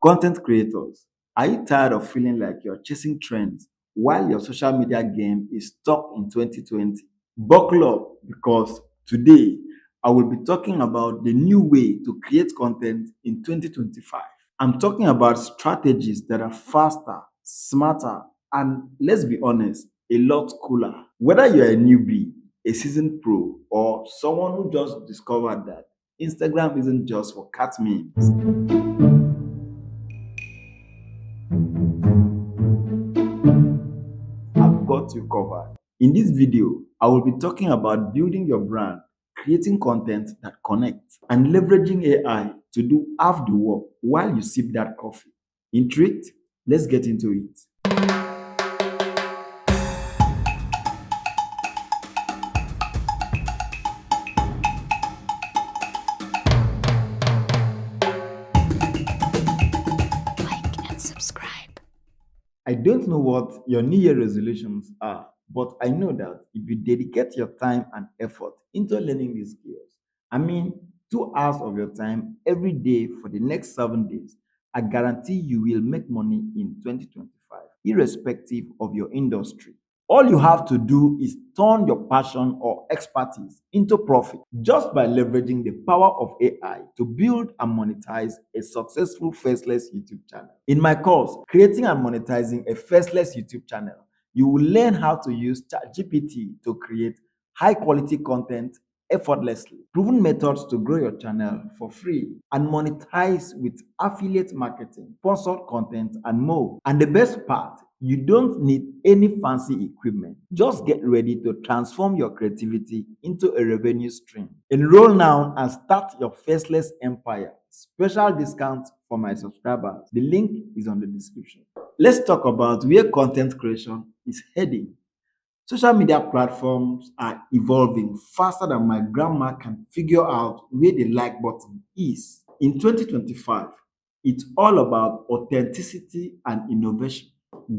Content creators, are you tired of feeling like you're chasing trends while your social media game is stuck in 2020? Buckle up because today I will be talking about the new way to create content in 2025. I'm talking about strategies that are faster, smarter, and let's be honest, a lot cooler. Whether you're a newbie, a seasoned pro, or someone who just discovered that Instagram isn't just for cat memes, I've got you covered. In this video, I will be talking about building your brand, creating content that connects, and leveraging AI to do half the work while you sip that coffee. Intrigued? Let's get into it. Like and subscribe. I don't know what your New Year resolutions are, but I know that if you dedicate your time and effort into learning these skills, I mean, 2 hours of your time every day for the next 7 days, I guarantee you will make money in 2025, irrespective of your industry. All you have to do is turn your passion or expertise into profit just by leveraging the power of AI to build and monetize a successful faceless YouTube channel. In my course, Creating and Monetizing a Faceless YouTube Channel, you will learn how to use ChatGPT to create high quality content effortlessly, proven methods to grow your channel for free, and monetize with affiliate marketing, sponsored content, and more. And the best part, you don't need any fancy equipment. Just get ready to transform your creativity into a revenue stream. Enroll now and start your faceless empire. Special discounts for my subscribers. The link is on the description. Let's talk about where content creation is heading. Social media platforms are evolving faster than my grandma can figure out where the like button is. In 2025, it's all about authenticity and innovation.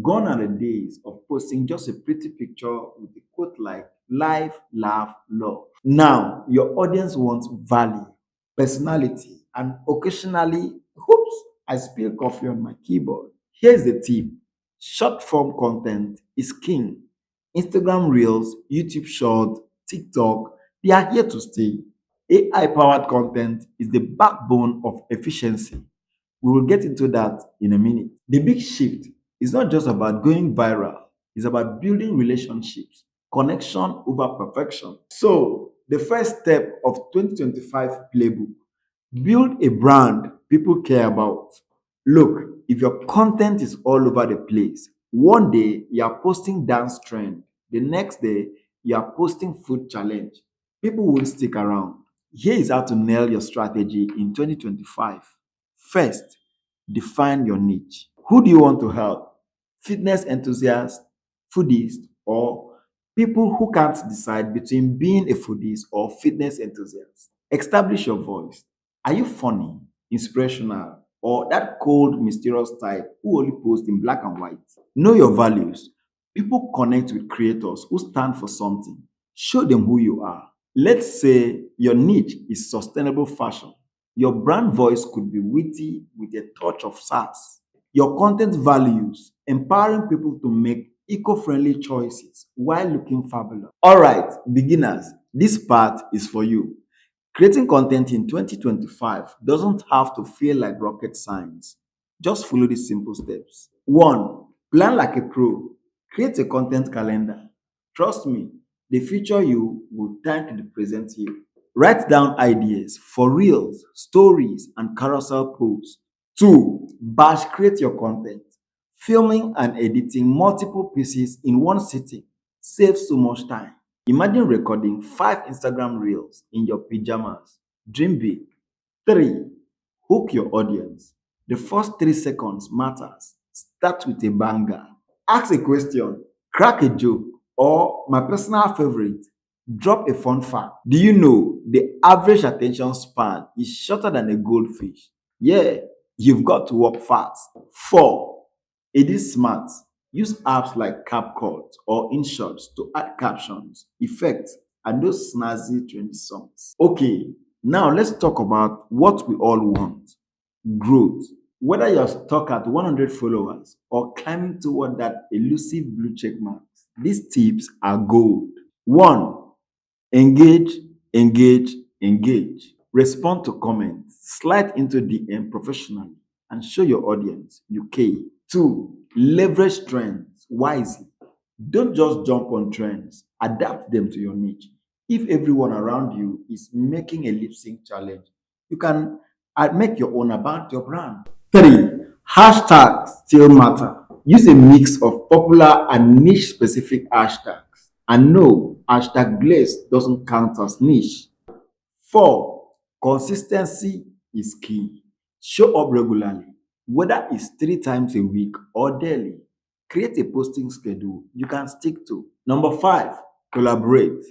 Gone are the days of posting just a pretty picture with a quote like life, laugh, love. Now, your audience wants value, personality, and occasionally, oops, I spill coffee on my keyboard. Here's the tip: short form content is king. Instagram Reels, YouTube Short, TikTok, they are here to stay. AI powered content is the backbone of efficiency. We will get into that in a minute. The big shift is not just about going viral, it's about building relationships, connection over perfection. So, the first step of 2025 playbook: build a brand people care about. Look, if your content is all over the place, one day you are posting dance trend, the next day you are posting food challenge. People won't stick around. Here is how to nail your strategy in 2025. First, define your niche. Who do you want to help? Fitness enthusiasts, foodies, or people who can't decide between being a foodie or fitness enthusiast? Establish your voice. Are you funny, inspirational, or that cold, mysterious type who only posts in black and white? Know your values. People connect with creators who stand for something. Show them who you are. Let's say your niche is sustainable fashion. Your brand voice could be witty with a touch of sass. Your content values empowering people to make eco friendly choices while looking fabulous. All right, beginners, this part is for you. Creating content in 2025 doesn't have to feel like rocket science. Just follow these simple steps. 1. Plan like a pro. Create a content calendar. Trust me, the future you will thank the present you. Write down ideas for reels, stories, and carousel posts. 2. Batch create your content. Filming and editing multiple pieces in one sitting saves so much time. Imagine recording 5 Instagram reels in your pajamas. Dream big. 3. Hook your audience. The first 3 seconds matters. Start with a banger. Ask a question, crack a joke, or my personal favorite, drop a fun fact. Do you know the average attention span is shorter than a goldfish? Yeah, you've got to work fast. 4. It is smart. Use apps like CapCut or InShots to add captions, effects, and those snazzy trendy songs. Okay, now let's talk about what we all want: growth. Whether you're stuck at 100 followers or climbing toward that elusive blue check marks, these tips are gold. One, engage, engage, engage. Respond to comments, slide into DM professionally, and show your audience you care. Two, leverage trends wisely. Don't just jump on trends, adapt them to your niche. If everyone around you is making a lip sync challenge, you can make your own about your brand. Three, hashtags still matter. Use a mix of popular and niche specific hashtags. And no, hashtag glaze doesn't count as niche. Four, consistency is key. Show up regularly, whether it's 3 times a week or daily. Create a posting schedule you can stick to. Number five, collaborate.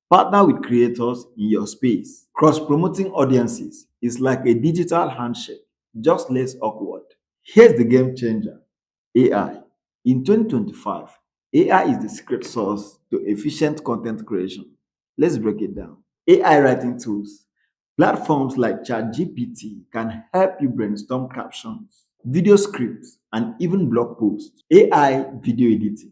Partner with creators in your space. Cross promoting audiences is like a digital handshake, just less awkward. Here's the game changer: AI. In 2025, AI is the secret sauce to efficient content creation. Let's break it down. AI writing tools. Platforms like ChatGPT can help you brainstorm captions, video scripts, and even blog posts. AI video editing.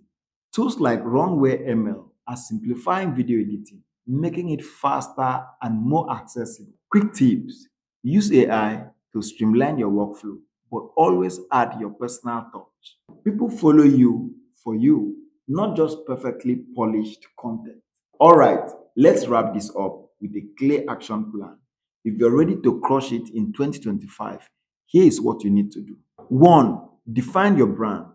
Tools like Runway ML are simplifying video editing, making it faster and more accessible. Quick tips: use AI to streamline your workflow, but always add your personal touch. People follow you for you, not just perfectly polished content. All right, let's wrap this up with a clear action plan. If you're ready to crush it in 2025, here is what you need to do. One, define your brand.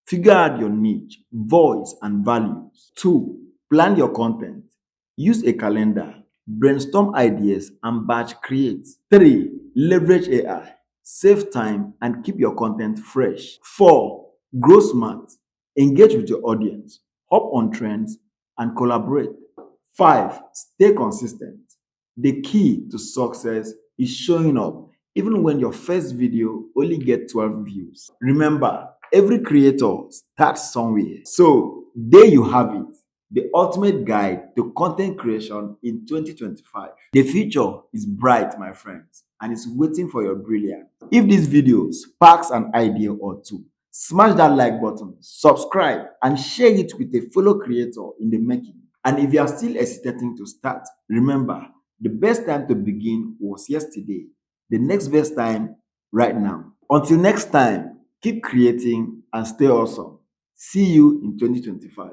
Figure out your niche, voice, and values. Two, plan your content. Use a calendar, brainstorm ideas, and batch create. Three, leverage AI. Save time and keep your content fresh. Four, grow smart. Engage with your audience, hop on trends, and collaborate. Five, stay consistent. The key to success is showing up even when your first video only gets 12 views. Remember, every creator starts somewhere. So, there you have it, the ultimate guide to content creation in 2025. The future is bright, my friends, and it's waiting for your brilliance. If this video sparks an idea or two, smash that like button, subscribe, and share it with a fellow creator in the making. And if you are still hesitating to start, remember, the best time to begin was yesterday. The next best time, right now. Until next time, keep creating and stay awesome. See you in 2025.